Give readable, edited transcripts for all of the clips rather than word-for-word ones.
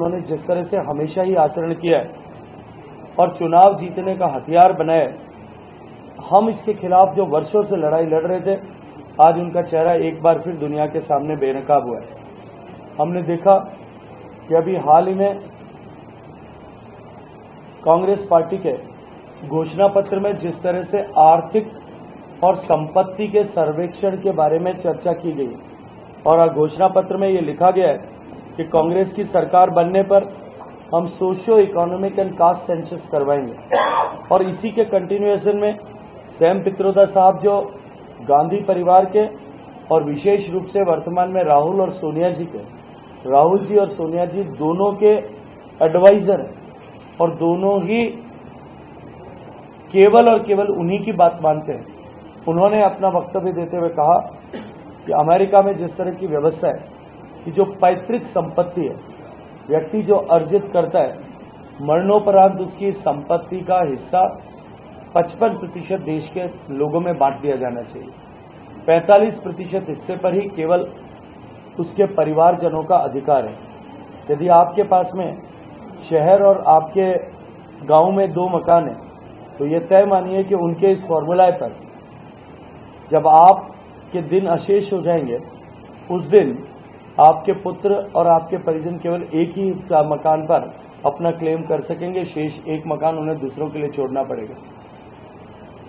उन्होंने जिस तरह से हमेशा ही आचरण किया है और चुनाव जीतने का हथियार बनाया, हम इसके खिलाफ जो वर्षों से लड़ाई लड़ रहे थे, आज उनका चेहरा एक बार फिर दुनिया के सामने बेनकाब हुआ है। हमने देखा कि अभी हाल ही में कांग्रेस पार्टी के घोषणा पत्र में जिस तरह से आर्थिक और संपत्ति के सर्वेक्षण के बारे में चर्चा की गई और घोषणा पत्र में ये लिखा गया है कि कांग्रेस की सरकार बनने पर हम socio economic and caste census करवाएंगे। और इसी के कंटिन्यूएशन में सैम पित्रोदा साहब जो गांधी परिवार के और विशेष रूप से वर्तमान में राहुल और सोनिया जी के, राहुल जी और सोनिया जी दोनों के एडवाइजर हैं और दोनों ही केवल और केवल उन्हीं की बात मानते हैं। उन्होंने अपना वक्तव्य देते हुए कहा कि अमेरिका में जिस तरह की व्यवस्था है कि जो पैतृक संपत्ति है, व्यक्ति जो अर्जित करता है, मरणोपरांत उसकी संपत्ति का हिस्सा 55% देश के लोगों में बांट दिया जाना चाहिए। 45% हिस्से पर ही केवल उसके परिवारजनों का अधिकार है। यदि आपके पास में शहर और आपके गांव में 2 मकान है तो ये तय मानिए कि उनके इस फॉर्मूलाए पर जब आपके दिन अशेष हो जाएंगे, उस दिन आपके पुत्र और आपके परिजन केवल एक ही मकान पर अपना क्लेम कर सकेंगे, शेष एक मकान उन्हें दूसरों के लिए छोड़ना पड़ेगा।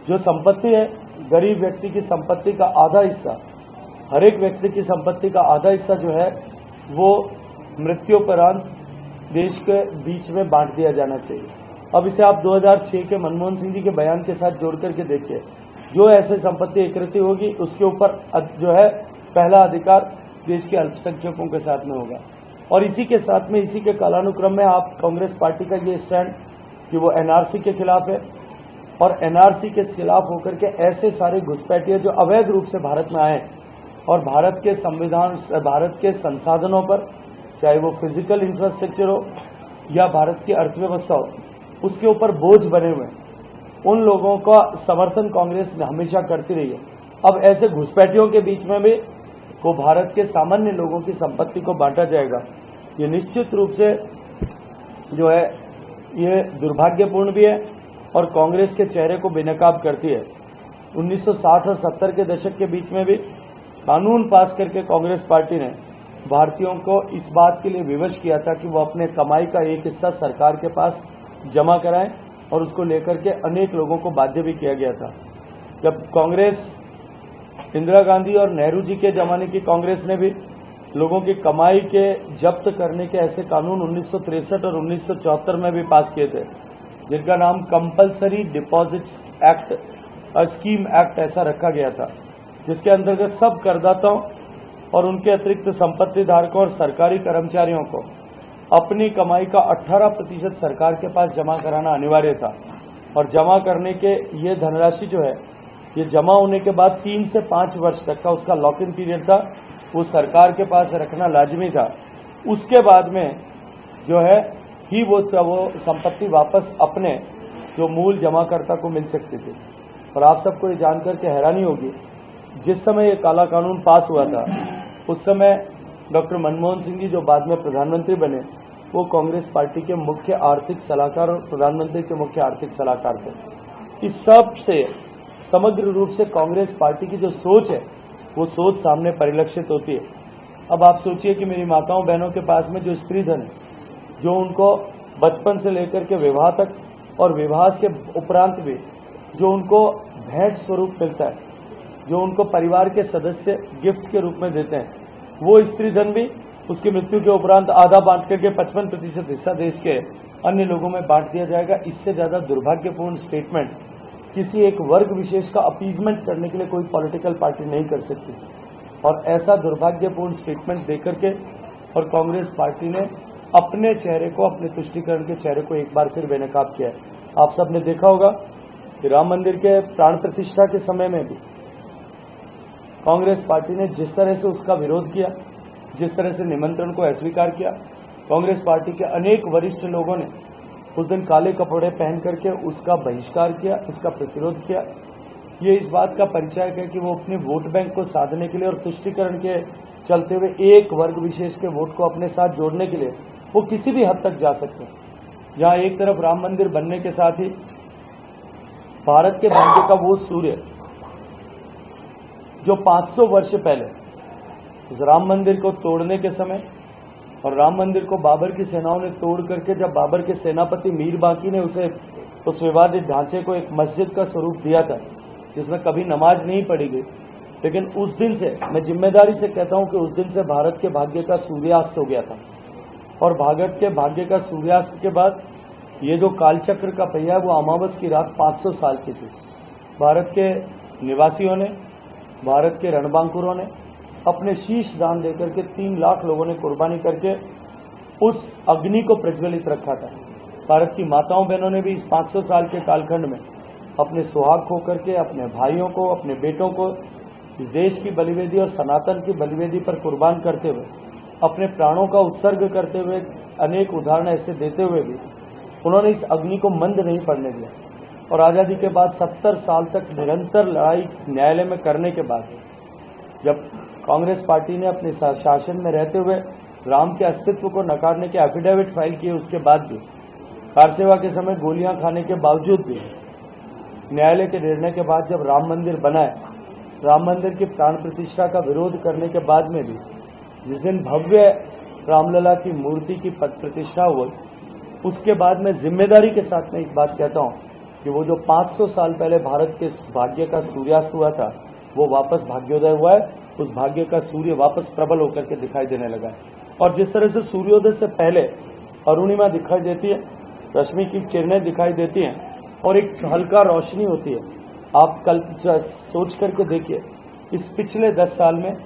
जो संपत्ति है, गरीब व्यक्ति की संपत्ति का आधा हिस्सा, हर एक व्यक्ति की संपत्ति का आधा हिस्सा जो है वो मृत्युपरांत देश के बीच में बांट दिया जाना चाहिए। अब इसे आप 2006 के मनमोहन सिंह जी के बयान के साथ जोड़ करके देखिए, जो ऐसे संपत्ति एकत्रित होगी उसके ऊपर जो है पहला अधिकार देश के अल्पसंख्यकों के साथ में होगा। और इसी के साथ में, इसी के कालानुक्रम में आप कांग्रेस पार्टी का ये स्टैंड कि वो एनआरसी के खिलाफ है और एनआरसी के खिलाफ होकर के ऐसे सारे घुसपैठिए जो अवैध रूप से भारत में आए और भारत के संविधान, भारत के संसाधनों पर, चाहे वो फिजिकल इंफ्रास्ट्रक्चर हो या भारत की अर्थव्यवस्था हो, उसके ऊपर बोझ बने हुए उन लोगों का समर्थन कांग्रेस हमेशा करती रही है। अब ऐसे घुसपैठियों के बीच में भी को भारत के सामान्य लोगों की संपत्ति को बांटा जाएगा, ये निश्चित रूप से जो है ये दुर्भाग्यपूर्ण भी है और कांग्रेस के चेहरे को बेनकाब करती है। 1960 और 70 के दशक के बीच में भी कानून पास करके कांग्रेस पार्टी ने भारतीयों को इस बात के लिए विवश किया था कि वो अपने कमाई का एक हिस्सा सरकार के पास जमा कराएं और उसको लेकर के अनेक लोगों को बाध्य भी किया गया था। जब कांग्रेस, इंदिरा गांधी और नेहरू जी के जमाने की कांग्रेस ने भी लोगों की कमाई के जब्त करने के ऐसे कानून 1963 और 1974 में भी पास किए थे, जिनका नाम कंपल्सरी डिपॉजिट्स एक्ट और स्कीम एक्ट ऐसा रखा गया था, जिसके अंतर्गत सब करदाताओं और उनके अतिरिक्त संपत्ति धारकों और सरकारी कर्मचारियों को अपनी कमाई का 18% सरकार के पास जमा कराना अनिवार्य था। और जमा करने के ये धनराशि जो है, ये जमा होने के बाद 3 से 5 वर्ष तक का उसका लॉक इन पीरियड था, वो सरकार के पास रखना लाजमी था। उसके बाद में जो है ही वो संपत्ति वापस अपने जो मूल जमाकर्ता को मिल सकती थी। और आप सबको ये जानकर के हैरानी होगी, जिस समय ये काला कानून पास हुआ था उस समय डॉक्टर मनमोहन सिंह जी जो बाद में प्रधानमंत्री बने, वो कांग्रेस पार्टी के मुख्य आर्थिक सलाहकार और प्रधानमंत्री के मुख्य आर्थिक सलाहकार थे। इस सब से समग्र रूप से कांग्रेस पार्टी की जो सोच है वो सोच सामने परिलक्षित होती है। अब आप सोचिए कि मेरी माताओं बहनों के पास में जो स्त्री धन है, जो उनको बचपन से लेकर के विवाह तक और विवाह के उपरांत भी जो उनको भेंट स्वरूप मिलता है, जो उनको परिवार के सदस्य गिफ्ट के रूप में देते हैं, वो स्त्री धन भी उसकी मृत्यु के उपरांत आधा बांट करके 55% हिस्सा देश के अन्य लोगों में बांट दिया जाएगा। इससे ज्यादा दुर्भाग्यपूर्ण स्टेटमेंट किसी एक वर्ग विशेष का अपीजमेंट करने के लिए कोई पॉलिटिकल पार्टी नहीं कर सकती। और ऐसा दुर्भाग्यपूर्ण स्टेटमेंट देकर के और कांग्रेस पार्टी ने अपने चेहरे को, अपने तुष्टीकरण के चेहरे को एक बार फिर बेनकाब किया है। आप सबने देखा होगा कि राम मंदिर के प्राण प्रतिष्ठा के समय में भी कांग्रेस पार्टी ने जिस तरह से उसका विरोध किया, जिस तरह से निमंत्रण को अस्वीकार किया, कांग्रेस पार्टी के अनेक वरिष्ठ लोगों ने उस दिन काले कपड़े पहन करके उसका बहिष्कार किया, उसका प्रतिरोध किया। ये इस बात का परिचायक है कि वो अपने वोट बैंक को साधने के लिए और तुष्टीकरण के चलते हुए एक वर्ग विशेष के वोट को अपने साथ जोड़ने के लिए वो किसी भी हद तक जा सकते हैं। जहां एक तरफ राम मंदिर बनने के साथ ही भारत के भाग्य का वो सूर्य जो 500 वर्ष पहले उस राम मंदिर को तोड़ने के समय और राम मंदिर को बाबर की सेनाओं ने तोड़ करके जब बाबर के सेनापति मीर बांकी ने उसे उस विवादित ढांचे को एक मस्जिद का स्वरूप दिया था जिसमें कभी नमाज नहीं पढ़ी गई, लेकिन उस दिन से मैं जिम्मेदारी से कहता हूं कि उस दिन से भारत के भाग्य का सूर्यास्त हो गया था। और भारत के भाग्य का सूर्यास्त के बाद ये जो कालचक्र का पहिया है वो अमावस की रात 500 साल की थी। भारत के निवासियों ने, भारत के रणबांकुरों ने अपने शीश दान देकर के 3 लाख लोगों ने कुर्बानी करके उस अग्नि को प्रज्वलित रखा था। भारत की माताओं बहनों ने भी इस 500 साल के कालखंड में अपने सुहाग खो करके अपने भाइयों को, अपने बेटों को इस देश की बलिवेदी और सनातन की बलिवेदी पर कुर्बान करते हुए, अपने प्राणों का उत्सर्ग करते हुए, अनेक उदाहरण ऐसे देते हुए भी उन्होंने इस अग्नि को मंद नहीं पड़ने दिया। और आज़ादी के बाद 70 साल तक निरंतर लड़ाई न्यायालय में करने के बाद जब कांग्रेस पार्टी ने अपने शासन में रहते हुए राम के अस्तित्व को नकारने के एफिडेविट फाइल किए, उसके बाद भी कारसेवा के समय गोलियां खाने के बावजूद भी न्यायालय के निर्णय के बाद जब राम मंदिर बना है, राम मंदिर की प्राण प्रतिष्ठा का विरोध करने के बाद में भी जिस दिन भव्य रामलला की मूर्ति की प्रतिष्ठा हुई, उसके बाद मैं जिम्मेदारी के साथ में एक बात कहता हूं कि वो जो 500 साल पहले भारत के भाग्य का सूर्यास्त हुआ था वो वापस भाग्योदय हुआ है। उस भाग्य का सूर्य वापस प्रबल होकर के दिखाई देने लगा है। और जिस तरह से सूर्योदय से पहले अरुणिमा दिखाई देती है, रश्मि की किरणें दिखाई देती हैं और एक हल्का रोशनी होती है, आप कल सोच करके देखिए इस पिछले 10 साल में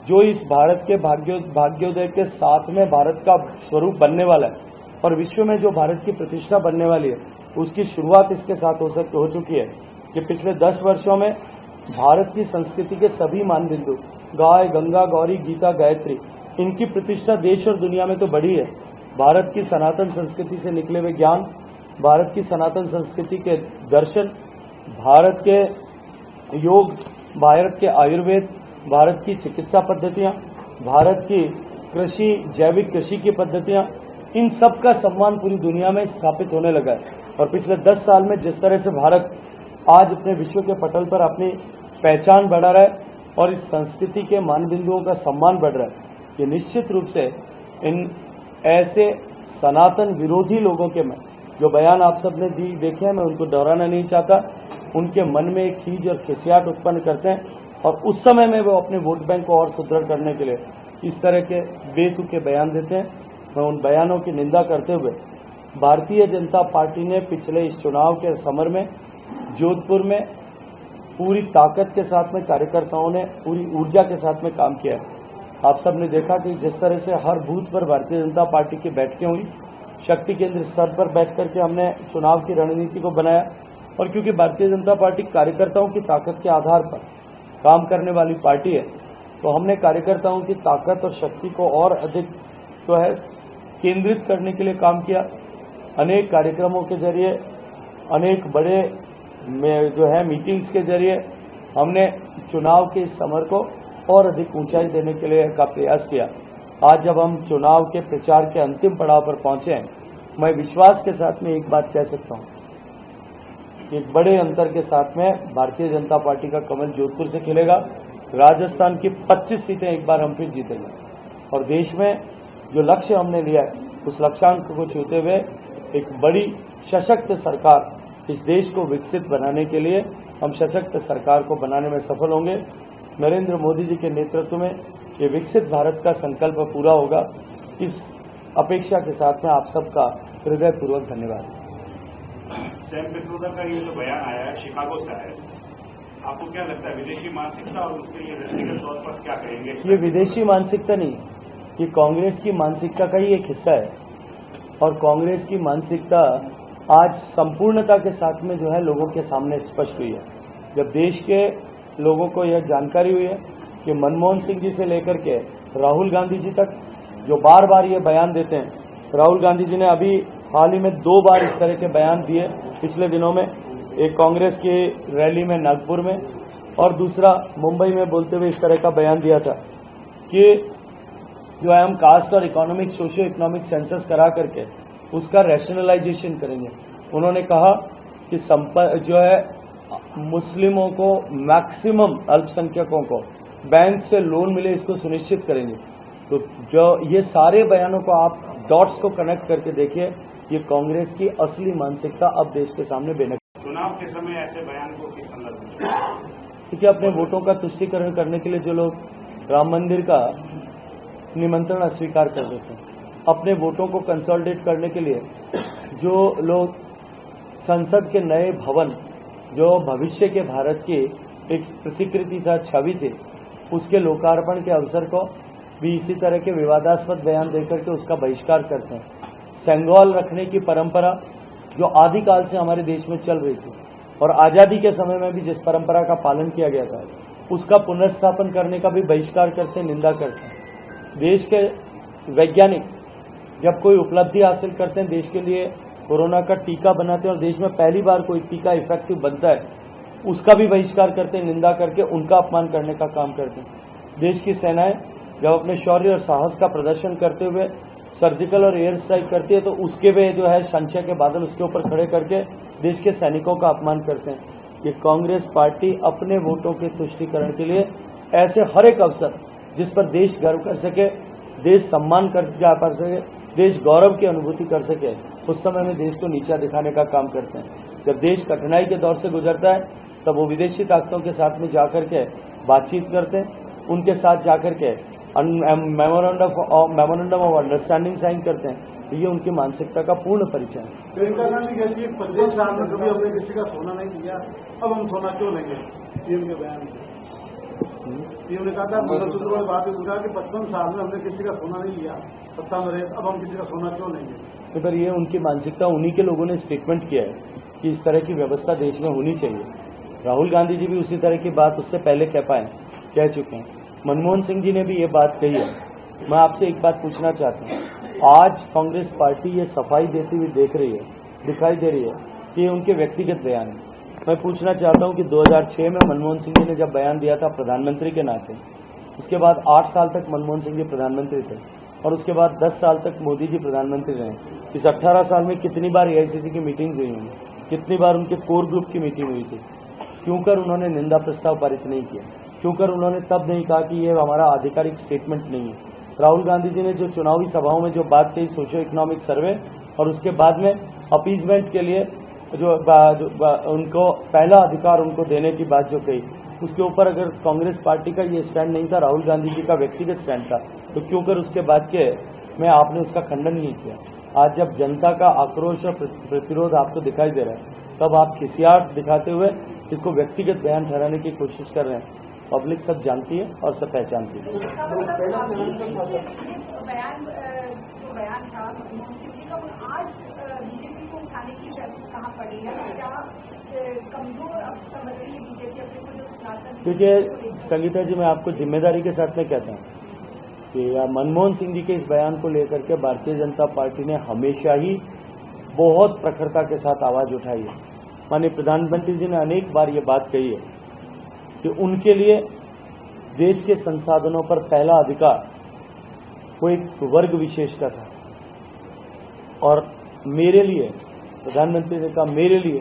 जो इस भारत के भाग्योदय के साथ में भारत का स्वरूप बनने वाला है और विश्व में जो भारत की प्रतिष्ठा बनने वाली है उसकी शुरुआत इसके साथ हो चुकी है कि पिछले 10 वर्षों में भारत की संस्कृति के सभी मानबिंदु, गाय, गंगा, गौरी, गीता, गायत्री, इनकी प्रतिष्ठा देश और दुनिया में तो बढ़ी है। भारत की सनातन संस्कृति से निकले हुए ज्ञान, भारत की सनातन संस्कृति के दर्शन, भारत के योग, भारत के आयुर्वेद, भारत की चिकित्सा पद्धतियां, भारत की कृषि, जैविक कृषि की पद्धतियां, इन सब का सम्मान पूरी दुनिया में स्थापित होने लगा है। और पिछले 10 साल में जिस तरह से भारत आज अपने विश्व के पटल पर अपनी पहचान बढ़ा रहा है और इस संस्कृति के मानबिंदुओं का सम्मान बढ़ रहा है, ये निश्चित रूप से इन ऐसे सनातन विरोधी लोगों के में जो बयान आप सब ने देखे हैं, मैं उनको दोहराना नहीं चाहता, उनके मन में एक खीज और खिसियाट उत्पन्न करते हैं और उस समय में वो अपने वोट बैंक को और सुदृढ़ करने के लिए इस तरह के बेतुके बयान देते हैं। मैं उन बयानों की निंदा करते हुए भारतीय जनता पार्टी ने पिछले इस चुनाव के समर में जोधपुर में पूरी ताकत के साथ में कार्यकर्ताओं ने पूरी ऊर्जा के साथ में काम किया है। आप सब ने देखा कि जिस तरह से हर बूथ पर भारतीय जनता पार्टी की बैठकें हुई, शक्ति केंद्र स्तर पर बैठ करके हमने चुनाव की रणनीति को बनाया। और क्योंकि भारतीय जनता पार्टी कार्यकर्ताओं की ताकत के आधार पर काम करने वाली पार्टी है, तो हमने कार्यकर्ताओं की ताकत और शक्ति को और अधिक जो है केंद्रित करने के लिए काम किया। अनेक कार्यक्रमों के जरिए, अनेक बड़े जो है मीटिंग्स के जरिए हमने चुनाव के इस समर को और अधिक ऊंचाई देने के लिए का प्रयास किया। आज जब हम चुनाव के प्रचार के अंतिम पड़ाव पर पहुंचे हैं, मैं विश्वास के साथ में एक बात कह सकता हूं, एक बड़े अंतर के साथ में भारतीय जनता पार्टी का कमल जोधपुर से खिलेगा। राजस्थान की 25 सीटें एक बार हम फिर जीतेंगे और देश में जो लक्ष्य हमने लिया है उस लक्ष्यांक को छूते हुए एक बड़ी सशक्त सरकार, इस देश को विकसित बनाने के लिए हम सशक्त सरकार को बनाने में सफल होंगे। नरेंद्र मोदी जी के नेतृत्व में ये विकसित भारत का संकल्प पूरा होगा। इस अपेक्षा के साथ में आप सबका हृदयपूर्वक धन्यवाद। सैम पित्रोदा का ये जो बयान आया है, शिकागो से आया है, आपको क्या लगता है विदेशी मानसिकता और उसके लिए व्यक्तिगत तौर पर क्या कहेंगे? ये विदेशी मानसिकता नहीं, ये कांग्रेस की मानसिकता का ही एक हिस्सा है और कांग्रेस की मानसिकता आज संपूर्णता के साथ में जो है लोगों के सामने स्पष्ट हुई है। जब देश के लोगों को यह जानकारी हुई है कि मनमोहन सिंह जी से लेकर के राहुल गांधी जी तक जो बार बार ये बयान देते हैं, राहुल गांधी जी ने अभी हाल ही में 2 बार इस तरह के बयान दिए पिछले दिनों में, एक कांग्रेस की रैली में नागपुर में और दूसरा मुंबई में बोलते हुए इस तरह का बयान दिया था कि जो है हम कास्ट और इकोनॉमिक सोशियो इकोनॉमिक सेंसस करा करके उसका रैशनलाइजेशन करेंगे। उन्होंने कहा कि जो है मुस्लिमों को मैक्सिमम अल्पसंख्यकों को बैंक से लोन मिले इसको सुनिश्चित करेंगे। तो जो ये सारे बयानों को आप डॉट्स को कनेक्ट करके देखिए, ये कांग्रेस की असली मानसिकता अब देश के सामने बेनकाब। चुनाव के समय ऐसे बयान को किस संदर्भ में? क्योंकि अपने वोटों का तुष्टीकरण करने के लिए जो लोग राम मंदिर का निमंत्रण अस्वीकार कर देते हैं, अपने वोटों को कंसोलिडेट करने के लिए जो लोग संसद के नए भवन जो भविष्य के भारत की एक प्रतिकृति था, छवि थी, उसके लोकार्पण के अवसर को भी इसी तरह के विवादास्पद बयान देकर के उसका बहिष्कार करते हैं। सेंगोल रखने की परंपरा जो आदिकाल से हमारे देश में चल रही थी और आज़ादी के समय में भी जिस परंपरा का पालन किया गया था, उसका पुनर्स्थापन करने का भी बहिष्कार करते हैं, निंदा करते हैं। देश के वैज्ञानिक जब कोई उपलब्धि हासिल करते हैं, देश के लिए कोरोना का टीका बनाते हैं और देश में पहली बार कोई टीका इफेक्टिव बनता है, उसका भी बहिष्कार करते हैं, निंदा करके उनका अपमान करने का काम करते हैं। देश की सेनाएं जब अपने शौर्य और साहस का प्रदर्शन करते हुए सर्जिकल और एयर स्ट्राइक करती है, तो उसके भी जो है संशय के बादल उसके ऊपर खड़े करके देश के सैनिकों का अपमान करते हैं। ये कांग्रेस पार्टी अपने वोटों के तुष्टीकरण के लिए ऐसे हर एक अवसर जिस पर देश गर्व कर सके, देश सम्मान कर पा सके, देश गौरव की अनुभूति कर सके, उस समय में देश को नीचा दिखाने का काम करते हैं। जब देश कठिनाई के दौर से गुजरता है, तब वो विदेशी ताकतों के साथ में जाकर के बातचीत करते हैं, उनके साथ जाकर के मेमोरेंडम ऑफ अंडरस्टैंडिंग साइन करते हैं। तो ये उनकी मानसिकता का पूर्ण परिचय है। प्रियंका गांधी कहती है 55 साल में कभी हमने किसी का सोना नहीं लिया, अब हम सोना क्यों लेंगे? पीएम के बयान पीएम ने कहा था, मंगलसूत्र वाली बात कहा कि 55 साल में हमने किसी का सोना नहीं लिया, सत्ता में रहे, अब हम किसी का सोना क्यों लेंगे? तो फिर ये उनकी मानसिकता, उन्हीं के लोगों ने स्टेटमेंट किया है कि इस तरह की व्यवस्था देश में होनी चाहिए। राहुल गांधी जी भी उसी तरह की बात उससे पहले कह चुके हैं। मनमोहन सिंह जी ने भी ये बात कही है। मैं आपसे एक बात पूछना चाहता हूँ, आज कांग्रेस पार्टी ये सफाई देती हुई दिखाई दे रही है कि ये उनके व्यक्तिगत बयान है। मैं पूछना चाहता हूँ कि 2006 में मनमोहन सिंह जी ने जब बयान दिया था प्रधानमंत्री के नाते, उसके बाद 8 साल तक मनमोहन सिंह जी प्रधानमंत्री थे और उसके बाद 10 साल तक मोदी जी प्रधानमंत्री रहे। इस 18 साल में कितनी बार एआईसीसी की मीटिंग्स हुई होंगी, कितनी बार उनके कोर ग्रुप की मीटिंग हुई थी? क्यों कर उन्होंने निंदा प्रस्ताव पारित नहीं किया? क्यों कर उन्होंने तब नहीं कहा कि ये हमारा आधिकारिक स्टेटमेंट नहीं है? राहुल गांधी जी ने जो चुनावी सभाओं में जो बात कही सोशियो इकोनॉमिक सर्वे, और उसके बाद में अपीजमेंट के लिए जो उनको पहला अधिकार उनको देने की बात जो कही, उसके ऊपर अगर कांग्रेस पार्टी का ये स्टैंड नहीं था, राहुल गांधी जी का व्यक्तिगत स्टैंड था, तो क्यों कर उसके बाद के में आपने उसका खंडन नहीं किया? आज जब जनता का आक्रोश और प्रतिरोध आपको दिखाई दे रहा है, तब आप खिसियाट दिखाते हुए इसको व्यक्तिगत बयान ठहराने की कोशिश कर रहे हैं। पब्लिक सब जानती है और सब पहचानती है। बयान था मनमोहन सिंह जी का, आज बीजेपी को उठाने की जरूरत कहाँ पड़ी है? क्या कमजोर अब समझ रही है बीजेपी अपने को? जो स्नातक, क्योंकि संगीता जी, मैं आपको जिम्मेदारी के साथ में कहता हूँ कि मनमोहन सिंह जी के इस बयान को लेकर के भारतीय जनता पार्टी ने हमेशा ही बहुत प्रखरता के साथ आवाज उठाई है। माननीय प्रधानमंत्री जी ने अनेक बार ये बात कही है कि उनके लिए देश के संसाधनों पर पहला अधिकार वो एक वर्ग विशेष का था, और मेरे लिए, प्रधानमंत्री ने कहा, मेरे लिए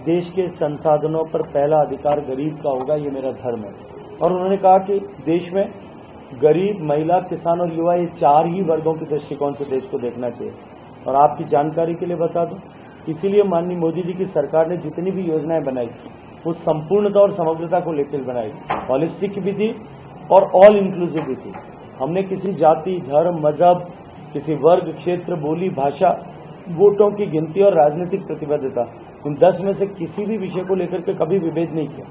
देश के संसाधनों पर पहला अधिकार गरीब का होगा, ये मेरा धर्म है। और उन्होंने कहा कि देश में गरीब, महिला, किसान और युवा, ये 4 ही वर्गों के दृष्टिकोण से देश को देखना चाहिए। और आपकी जानकारी के लिए बता दूं, इसीलिए माननीय मोदी जी की सरकार ने जितनी भी योजनाएं बनाई वो संपूर्णता और समग्रता को लेकर बनाई, हॉलिस्टिक भी थी और ऑल इंक्लूसिव भी थी। हमने किसी जाति, धर्म, मजहब, किसी वर्ग, क्षेत्र, बोली, भाषा, वोटों की गिनती और राजनीतिक प्रतिबद्धता, इन 10 में से किसी भी विषय को लेकर के कभी विभेद नहीं किया।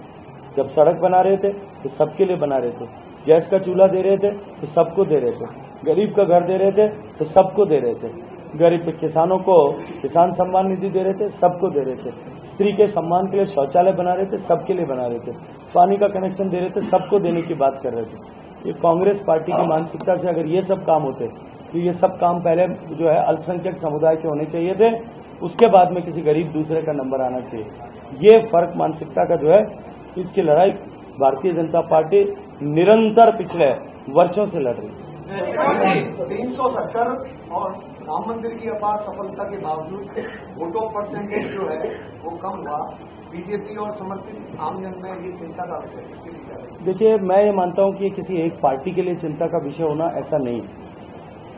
जब सड़क बना रहे थे तो सबके लिए बना रहे थे, गैस का चूल्हा दे रहे थे तो सबको दे रहे थे, गरीब का घर दे रहे थे तो सबको दे रहे थे, गरीब किसानों को किसान सम्मान निधि दे रहे थे, सबको दे रहे थे, स्त्री के सम्मान के लिए शौचालय बना रहे थे, सबके लिए बना रहे थे, पानी का कनेक्शन दे रहे थे, सबको देने की बात कर रहे थे। ये कांग्रेस पार्टी की मानसिकता से अगर ये सब काम होते तो ये सब काम पहले जो है अल्पसंख्यक समुदाय के होने चाहिए थे, उसके बाद में किसी गरीब दूसरे का नंबर आना चाहिए। ये फर्क मानसिकता का जो है, इसकी लड़ाई भारतीय जनता पार्टी निरंतर पिछले वर्षों से लड़ रही है। 370 और राम मंदिर की अपार सफलता के बावजूद वोटों परसेंटेज जो है वो कम हुआ। बीजेपी और समर्थित आमजन में ये चिंता का विषय, इसके लिए क्या है? देखिए, मैं ये मानता हूं कि ये किसी एक पार्टी के लिए चिंता का विषय होना ऐसा नहीं है।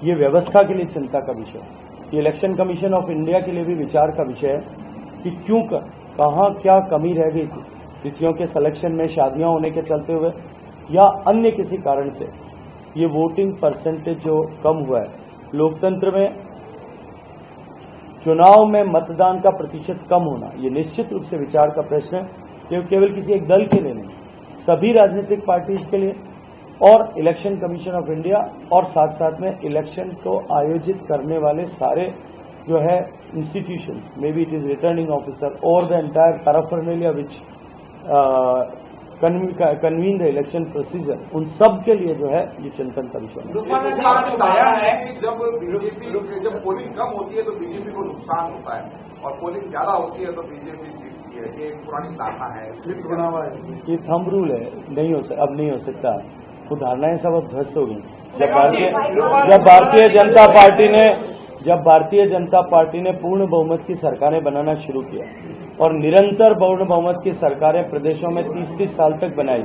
ये व्यवस्था के लिए चिंता का विषय है। ये इलेक्शन कमीशन ऑफ इंडिया के लिए भी विचार का विषय है कि क्यों कहाँ क्या कमी रह गई थी तिथियों के सिलेक्शन में, शादियां होने के चलते हुए या अन्य किसी कारण से ये वोटिंग परसेंटेज जो कम हुआ है। लोकतंत्र में चुनाव में मतदान का प्रतिशत कम होना ये निश्चित रूप से विचार का प्रश्न है। ये केवल किसी एक दल के लिए नहीं, सभी राजनीतिक पार्टीज के लिए और इलेक्शन कमीशन ऑफ इंडिया और साथ साथ में इलेक्शन को आयोजित करने वाले सारे जो है institutions, may be it is returning officer और the entire paraphernalia which convene the election procedure, उन सब के लिए जो है ये चिंतन का विषय है। बयान है कि जब बीजेपी जब पोलिंग कम होती है तो बीजेपी को नुकसान होता है और पोलिंग ज्यादा होती है तो बीजेपी जीतती है। ये एक पुरानी धारणा है, ये थंब रूल है, नहीं हो अब नहीं हो सकता। वो धारणाएं सब अब ध्वस्त हो गई। जब भारतीय जनता पार्टी ने पूर्ण बहुमत की सरकारें बनाना शुरू किया और निरंतर पूर्ण बहुमत की सरकारें प्रदेशों में 30-30 साल तक बनाई,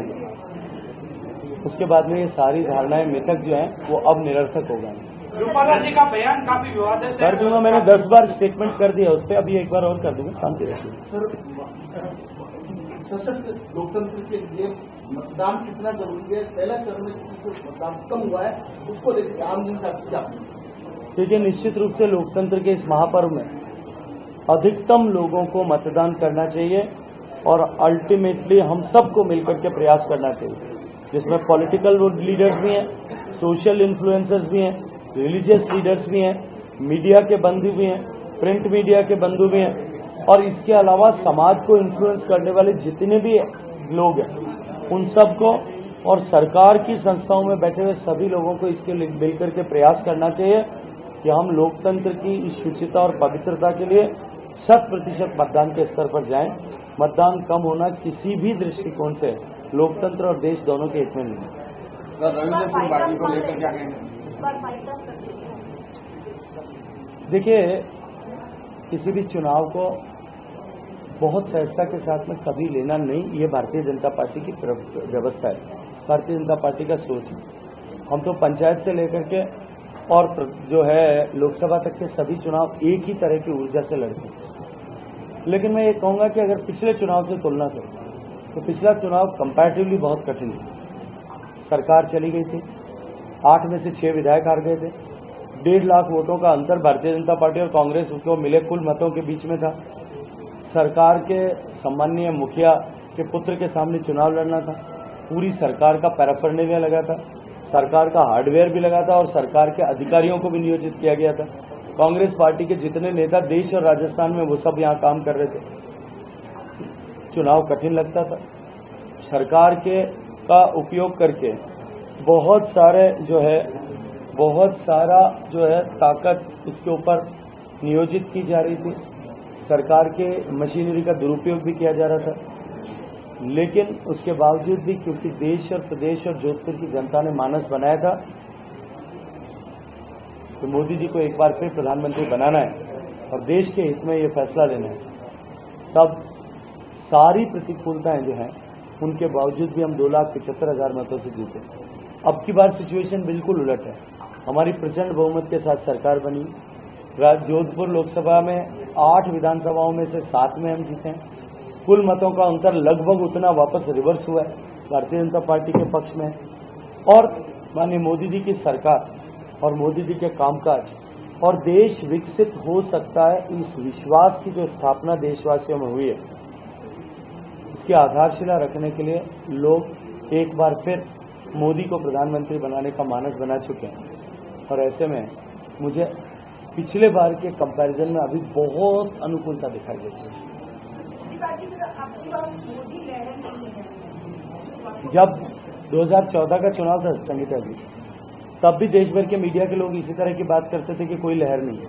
उसके बाद में ये सारी धारणाएं मिथक जो हैं वो अब निरर्थक हो गए। रूपाला जी का बयान काफी विवादित कर दूंगा, मैंने 10 बार स्टेटमेंट कर दिया उस पर, अभी एक बार और कर दूंगा, शांति रखिए। सर, सशक्त लोकतंत्र के लिए मतदान कितना जरूरी है? पहला चरण में मतदान कम हुआ है, उसको लेकर आम जनता क्या? देखिए, निश्चित रूप से लोकतंत्र के इस महापर्व में अधिकतम लोगों को मतदान करना चाहिए और अल्टीमेटली हम सबको मिलकर के प्रयास करना चाहिए, जिसमें पॉलिटिकल लीडर्स भी हैं, सोशल इन्फ्लुएंसर्स भी हैं, रिलीजियस लीडर्स भी हैं, मीडिया के बंधु भी हैं, प्रिंट मीडिया के बंधु भी हैं और इसके अलावा समाज को इन्फ्लुएंस करने वाले जितने भी लोग हैं उन सबको और सरकार की संस्थाओं में बैठे हुए सभी लोगों को इसके लिए मिलकर के प्रयास करना चाहिए कि हम लोकतंत्र की इस शुचिता और पवित्रता के लिए 100% मतदान के स्तर पर जाएं। मतदान कम होना किसी भी दृष्टिकोण से लोकतंत्र और देश दोनों के हित में नहीं है। सर, रविंद्र सिंह पाटिल को लेकर क्या कहेंगे? देखिए, किसी भी चुनाव को बहुत सहजता के साथ में कभी लेना नहीं, ये भारतीय जनता पार्टी की व्यवस्था है, भारतीय जनता पार्टी का सोच है। हम तो पंचायत से लेकर के और जो है लोकसभा तक के सभी चुनाव एक ही तरह की ऊर्जा से लड़ते हैं। लेकिन मैं ये कहूंगा कि अगर पिछले चुनाव से तुलना करें तो पिछला चुनाव कंपैरेटिवली बहुत कठिन था। सरकार चली गई थी, 8 में से 6 विधायक हार गए थे, 1.5 लाख वोटों का अंतर भारतीय जनता पार्टी और कांग्रेस को मिले कुल मतों के बीच में था। सरकार के सम्माननीय मुखिया के पुत्र के सामने चुनाव लड़ना था, पूरी सरकार का पैराफर्नेलिया लगा था, सरकार का हार्डवेयर भी लगा था और सरकार के अधिकारियों को भी नियोजित किया गया था। कांग्रेस पार्टी के जितने नेता देश और राजस्थान में वो सब यहाँ काम कर रहे थे। चुनाव कठिन लगता था। सरकार के का उपयोग करके बहुत सारा ताकत उसके ऊपर नियोजित की जा रही थी। सरकार के मशीनरी का दुरुपयोग भी किया जा रहा था, लेकिन उसके बावजूद भी क्योंकि देश और प्रदेश और जोधपुर की जनता ने मानस बनाया था तो मोदी जी को एक बार फिर प्रधानमंत्री बनाना है और देश के हित में ये फैसला लेना है, तब सारी प्रतिकूलताएं जो हैं उनके बावजूद भी हम 2,75,000 मतों से जीते। अब की बार सिचुएशन बिल्कुल उलट है। हमारी प्रचंड बहुमत के साथ सरकार बनी। जोधपुर लोकसभा में 8 विधानसभाओं में से 7 में हम जीते हैं। कुल मतों का अंतर लगभग उतना वापस रिवर्स हुआ है भारतीय जनता पार्टी के पक्ष में। और माननीय मोदी जी की सरकार और मोदी जी के कामकाज और देश विकसित हो सकता है, इस विश्वास की जो स्थापना देशवासियों में हुई है, इसकी आधारशिला रखने के लिए लोग एक बार फिर मोदी को प्रधानमंत्री बनाने का मानस बना चुके हैं। और ऐसे में मुझे पिछले बार के कंपैरिजन में अभी बहुत अनुकूलता दिखाई देती है। जब 2014 का चुनाव था संगीता जी, तब भी देश भर के मीडिया के लोग इसी तरह की बात करते थे कि कोई लहर नहीं है।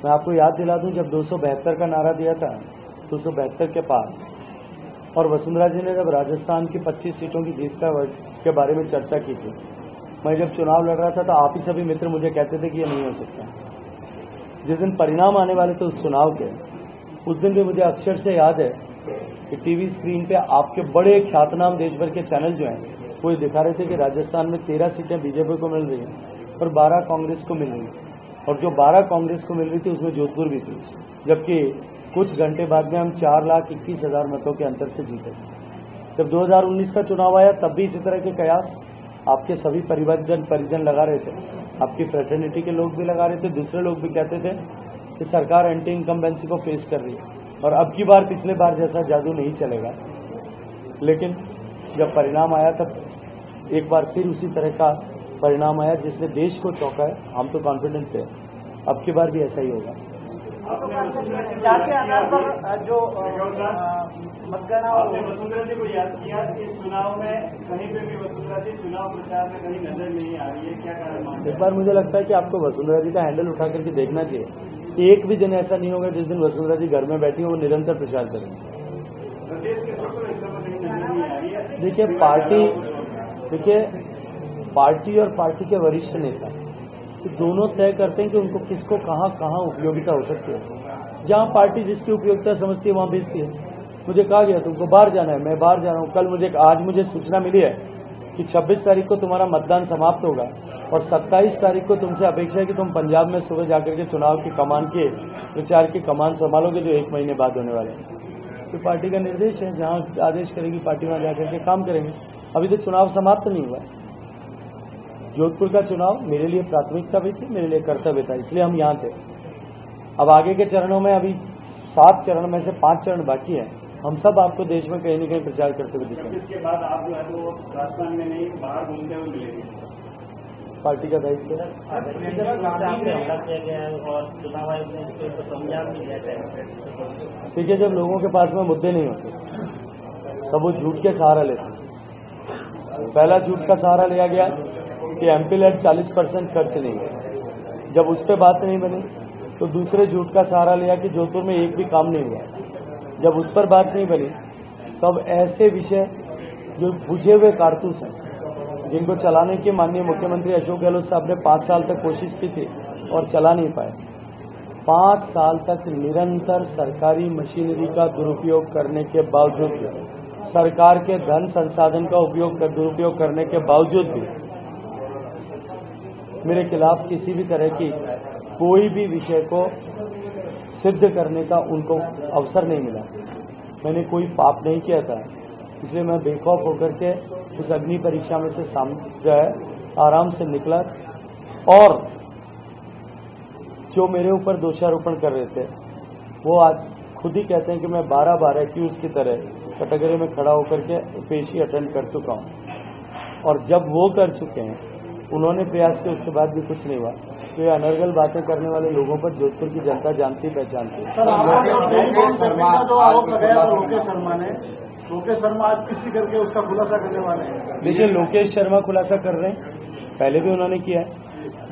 मैं आपको याद दिला दूं, जब 272 का नारा दिया था, 272 के पार, और वसुंधरा जी ने जब राजस्थान की 25 सीटों की जीत के बारे में चर्चा की थी, मैं जब चुनाव लड़ रहा था तो आप ही सभी मित्र मुझे कहते थे कि ये नहीं हो सकता। जिस दिन परिणाम आने वाले थे उस चुनाव के, उस दिन भी मुझे अक्षर से याद है कि टीवी स्क्रीन पे आपके बड़े ख्यातनाम देश भर के चैनल जो हैं वो ये दिखा रहे थे कि राजस्थान में 13 सीटें बीजेपी को मिल रही हैं और 12 कांग्रेस को मिल रही हैं, और जो 12 कांग्रेस को मिल रही थी उसमें जोधपुर भी थी, जबकि कुछ घंटे बाद में हम 4,21,000 मतों के अंतर से जीते। जब 2019 का चुनाव आया तब भी इसी तरह के कयास आपके सभी परिजन लगा रहे थे, आपकी फ्रेटर्निटी के लोग भी लगा रहे थे, दूसरे लोग भी कहते थे कि सरकार एंटी इनकम्बेंसी को फेस कर रही है और अब की बार पिछले बार जैसा जादू नहीं चलेगा। लेकिन जब परिणाम आया तब एक बार फिर उसी तरह का परिणाम आया जिसने देश को चौंकाया। हम तो कॉन्फिडेंट थे अब की बार भी ऐसा ही होगा। जाति आधार पर जो मतगणना आपने वसुंधरा जी को याद किया, इस चुनाव में कहीं पे भी वसुंधरा जी चुनाव प्रचार में कहीं नजर नहीं आ रही है, क्या कारण मानते हैं? एक बार मुझे लगता है कि आपको वसुंधरा जी का हैंडल उठा करके देखना चाहिए। एक भी दिन ऐसा नहीं होगा जिस दिन वसुंधरा जी घर में बैठी हो वो निरंतर प्रचार करेंगे। प्रदेश के दूसरे हिस्सों में कहीं नजर नहीं आ रही है। देखिए पार्टी और पार्टी के वरिष्ठ नेता तो दोनों तय करते हैं कि उनको किसको कहाँ कहाँ उपयोगिता हो सकती है। जहाँ पार्टी जिसकी उपयोगिता समझती है वहाँ भेजती है। मुझे कहा गया तुमको बाहर जाना है, मैं बाहर जा रहा हूँ। कल आज मुझे सूचना मिली है कि 26 तारीख को तुम्हारा मतदान समाप्त होगा और 27 तारीख को तुमसे अपेक्षा है कि तुम पंजाब में सुबह जाकर के चुनाव की कमान के प्रचार की कमान संभालोगे, जो 1 महीने बाद होने वाले हैं। तो पार्टी का निर्देश है, जहाँ आदेश करेगी पार्टी वहाँ जाकर के काम करेंगे। अभी तो चुनाव समाप्त नहीं हुआ। जोधपुर का चुनाव मेरे लिए प्राथमिकता भी थी, मेरे लिए कर्तव्य था, इसलिए हम यहाँ थे। अब आगे के चरणों में अभी 7 चरण में से 5 चरण बाकी हैं। हम सब आपको देश में कहीं न कहीं प्रचार करते हुए दिखेंगे। इसके बाद आप जो है वो राजस्थान में नहीं बाहर घूमते हुए मिलेंगे। पार्टी का दायित्व है। हमला किया गया है और चुनाव आयोग ने इसके ऊपर संज्ञान भी लिया है। देखिए, जब लोगों के पास में मुद्दे नहीं होते तब वो झूठ के सहारा लेते हैं। पहला झूठ का सहारा लिया गया कि एमपी लेड 40% खर्च नहीं है। जब उस पर बात नहीं बनी तो दूसरे झूठ का सहारा लिया कि जोधपुर में एक भी काम नहीं हुआ। जब उस पर बात नहीं बनी तब ऐसे विषय जो बुझे हुए कारतूस हैं, जिनको चलाने की माननीय मुख्यमंत्री अशोक गहलोत साहब ने 5 साल तक कोशिश की थी और चला नहीं पाए। 5 साल तक निरंतर सरकारी मशीनरी का दुरुपयोग करने के बावजूद भी, सरकार के धन संसाधन का दुरुपयोग करने के बावजूद भी मेरे खिलाफ किसी भी तरह की कोई भी विषय को सिद्ध करने का उनको अवसर नहीं मिला। मैंने कोई पाप नहीं किया था, इसलिए मैं बेखौफ होकर के उस अग्नि परीक्षा में से जो है आराम से निकला। और जो मेरे ऊपर दोषारोपण कर रहे थे वो आज खुद ही कहते हैं कि मैं 12 एक्यूज की तरह कटघरे में खड़ा होकर के पेशी अटेंड कर चुका हूं। और जब वो कर चुके हैं, उन्होंने प्रयास किया, उसके बाद भी कुछ नहीं हुआ। तो ये अनर्गल बातें करने वाले लोगों पर जोधपुर की जनता जानती पहचानती है। लोकेश शर्मा आज किसी करके उसका खुलासा करने वाले हैं। देखिए, लोकेश शर्मा खुलासा कर रहे हैं, पहले भी उन्होंने किया है।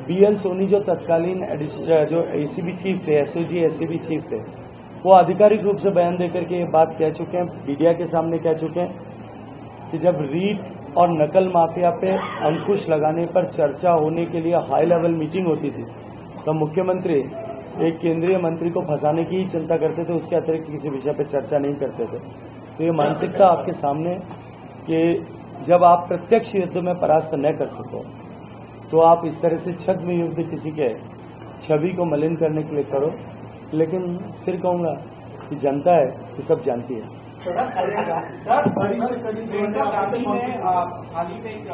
BL सोनी जो तत्कालीन जो ACB चीफ थे, SOG SCB चीफ थे, वो आधिकारिक रूप से बयान देकर के ये बात कह चुके हैं, मीडिया के सामने कह चुके हैं कि जब रीट और नकल माफिया पे अंकुश लगाने पर चर्चा होने के लिए हाई लेवल मीटिंग होती थी तो मुख्यमंत्री एक केंद्रीय मंत्री को फंसाने की ही चिंता करते थे, उसके अतिरिक्त किसी विषय पर चर्चा नहीं करते थे। तो ये मानसिकता आपके सामने कि जब आप प्रत्यक्ष युद्ध में परास्त न कर सको तो आप इस तरह से छद्म युद्ध किसी के छवि को मलिन करने के लिए करो। लेकिन फिर कहूँगा कि जनता है कि सब जानती है। सर, प्रियंका गांधी ने हाल ही में एक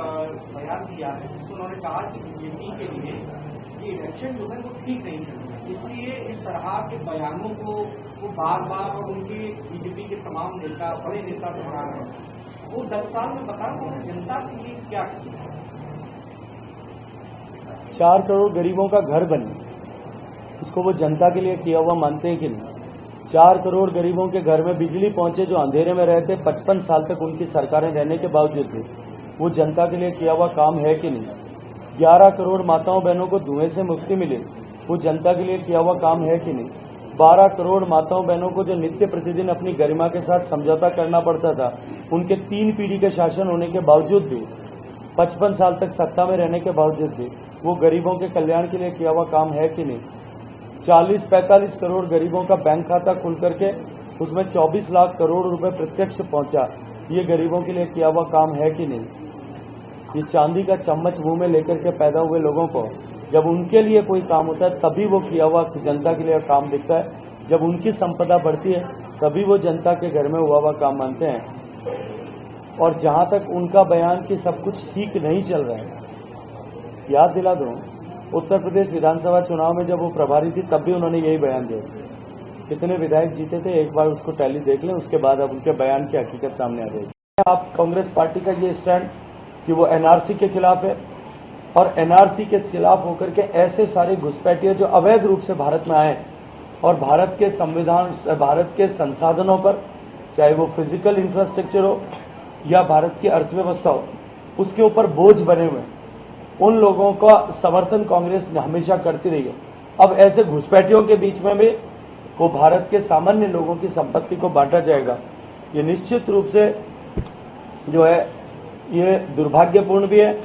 बयान दिया है जिसको उन्होंने कहा कि बीजेपी के लिए ये इलेक्शन जो है वो ठीक नहीं चल, इसलिए इस तरह के बयानों को वो बार बार और उनके बीजेपी के तमाम नेता, बड़े नेता दोहरा रहे हैं। वो 10 साल में बता रहे हैं जनता के लिए क्या किया। 4 करोड़ गरीबों का घर बने, उसको वो जनता के लिए किया हुआ मानते हैं कि नहीं? 4 करोड़ गरीबों के घर में बिजली पहुंचे जो अंधेरे में रहते 55 साल तक उनकी सरकारें रहने के बावजूद भी, वो जनता के लिए किया हुआ काम है कि नहीं? 11 करोड़ माताओं बहनों को धुएं से मुक्ति मिली, वो जनता के लिए किया हुआ काम है कि नहीं? 12 करोड़ माताओं बहनों को जो नित्य प्रतिदिन अपनी गरिमा के साथ समझौता करना पड़ता था, उनके 3 पीढ़ी के शासन होने के बावजूद भी 55 साल तक सत्ता में रहने के बावजूद भी वो गरीबों के कल्याण के लिए किया हुआ काम है कि नहीं? 40-45 करोड़ गरीबों का बैंक खाता खुल करके उसमें 24 लाख करोड़ रुपए प्रत्यक्ष पहुंचा, ये गरीबों के लिए किया हुआ काम है कि नहीं? ये चांदी का चम्मच मुंह में लेकर के पैदा हुए लोगों को जब उनके लिए कोई काम होता है तभी वो किया हुआ जनता के लिए काम दिखता है। जब उनकी संपदा बढ़ती है तभी वो जनता के घर में हुआ काम मानते हैं। और जहां तक उनका बयान कि सब कुछ ठीक नहीं चल रहा है, याद दिला दूं, उत्तर प्रदेश विधानसभा चुनाव में जब वो प्रभारी थी तब भी उन्होंने यही बयान दिया। कितने विधायक जीते थे एक बार उसको टैली देख लें, उसके बाद अब उनके बयान की हकीकत सामने आ जाएगी। आप कांग्रेस पार्टी का ये स्टैंड कि वो एनआरसी के खिलाफ है और एनआरसी के खिलाफ होकर के ऐसे सारे घुसपैठिए जो अवैध रूप से भारत में आए और भारत के संविधान, भारत के संसाधनों पर, चाहे वो फिजिकल इंफ्रास्ट्रक्चर हो या भारत की अर्थव्यवस्था हो, उसके ऊपर बोझ बने हुए उन लोगों का समर्थन कांग्रेस हमेशा करती रही है। अब ऐसे घुसपैठियों के बीच में भी वो भारत के सामान्य लोगों की संपत्ति को बांटा जाएगा, ये निश्चित रूप से जो है ये दुर्भाग्यपूर्ण भी है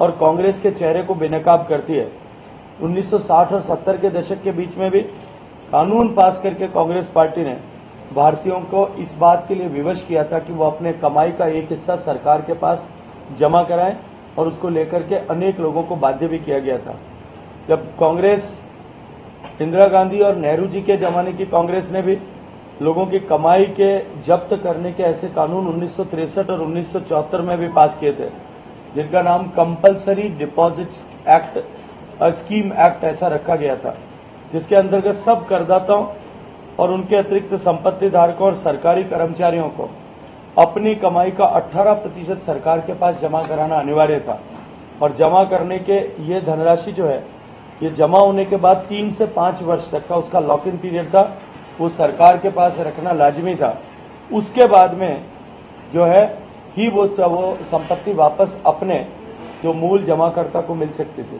और कांग्रेस के चेहरे को बेनकाब करती है। 1960 और 70 के दशक के बीच में भी कानून पास करके कांग्रेस पार्टी ने भारतीयों को इस बात के लिए विवश किया था कि वो अपने कमाई का एक हिस्सा सरकार के पास जमा कराएं और उसको लेकर के अनेक लोगों को बाध्य भी किया गया था। जब कांग्रेस, इंदिरा गांधी और नेहरू जी के जमाने की कांग्रेस ने भी लोगों की कमाई के जब्त करने के ऐसे कानून 1963 और 1974 में भी पास किए थे, जिनका नाम compulsory deposits act, scheme act ऐसा रखा गया था, जिसके अंतर्गत सब करदाताओं और उनके अतिरिक्त संपत्ति धारकों और सरकारी कर्मचारियों को अपनी कमाई का 18% सरकार के पास जमा कराना अनिवार्य था। और जमा करने के ये धनराशि जो है, ये जमा होने के बाद 3 से 5 वर्ष तक का उसका लॉक इन पीरियड था, वो सरकार के पास रखना लाजमी था। उसके बाद में जो है ही वो संपत्ति वापस अपने जो मूल जमाकर्ता को मिल सकती थी।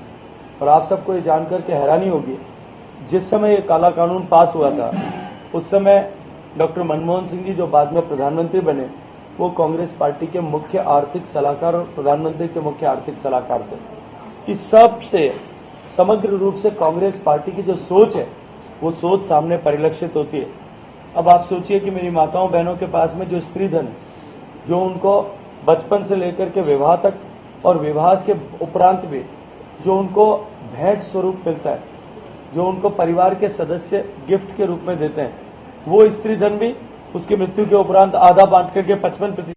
और आप सबको ये जानकर के हैरानी होगी, जिस समय ये काला कानून पास हुआ था उस समय डॉक्टर मनमोहन सिंह जी जो बाद में प्रधानमंत्री बने, वो कांग्रेस पार्टी के मुख्य आर्थिक सलाहकार और प्रधानमंत्री के मुख्य आर्थिक सलाहकार थे। इस सब से समग्र रूप से कांग्रेस पार्टी की जो सोच है वो सोच सामने परिलक्षित होती है। अब आप सोचिए कि मेरी माताओं बहनों के पास में जो स्त्री धन, जो उनको बचपन से लेकर के विवाह तक और विवाह के उपरांत भी जो उनको भेंट स्वरूप मिलता है, जो उनको परिवार के सदस्य गिफ्ट के रूप में देते हैं, वो स्त्री धन भी उसकी मृत्यु के उपरांत आधा बांट करके 55%